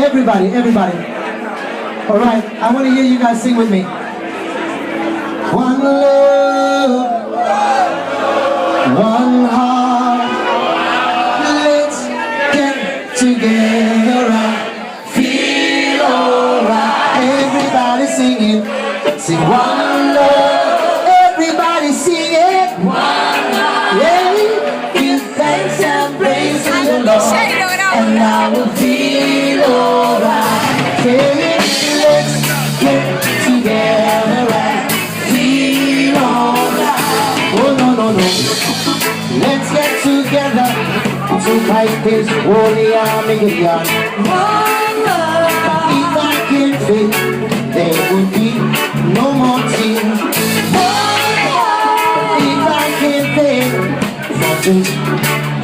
everybody. All right, I want to hear you guys sing with me. One love, one heart. Let's get together and feel alright. Everybody singing, sing one love. Everybody sing it. One heart. Yeah, give thanks and praise to the Lord, and I will feel alright. Okay, let's get together and feel alright. Oh no. Let's get together to fight this holy Armageddon. If I can fit, there would be no more tears. If I can fit for this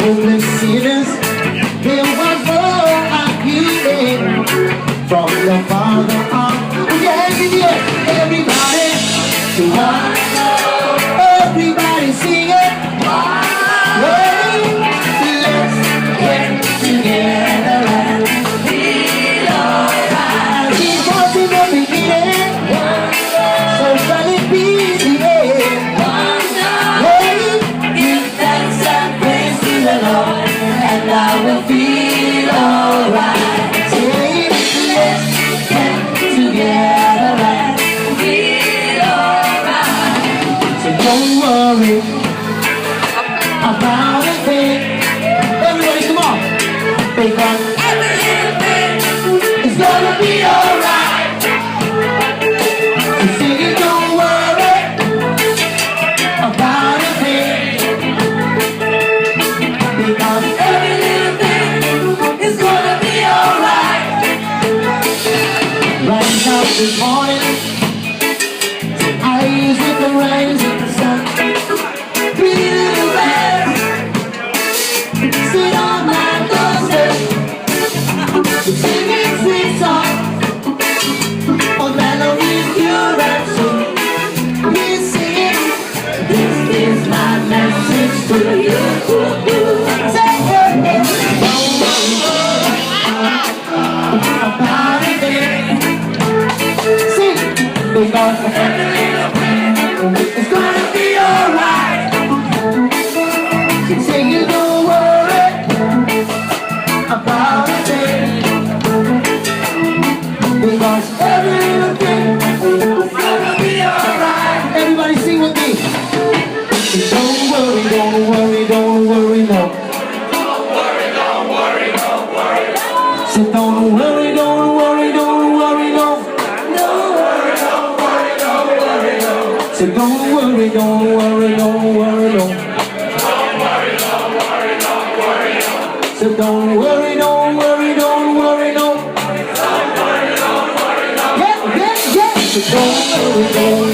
homeless sinners, there was no healing from the Father on. Yeah, everybody, to one. Everybody sing it. Hey, let's get together and feel alright. It was in the beginning, so shall it be the end. Hey, give thanks and praise to the Lord, and I will feel alright. Hey, let's get together and feel alright. So don't worry about a thing. Everybody come on. Because everything is gonna be alright. So sing it, don't worry about a thing. Because everything is gonna be alright. Rise up this morning, eyes with the rays of the sun. Sit on my doorstep, singing sweet songs of melodies pure and sweet. We sing, this is my message to you. Say it, don't worry about a thing. Sing, because everything is gonna be alright. Sing it, don't worry about a thing, because everything is gonna be alright. Everybody sing with me. Don't worry, don't worry, don't worry, no. Don't worry, don't worry, don't worry, no. So don't worry, don't worry, don't worry, no. Don't worry, don't worry, don't worry, no. So don't worry, don't worry, don't worry, no. So don't worry, don't worry, don't worry, no. Don't worry, don't worry, don't worry. Yeah. So don't worry, don't worry.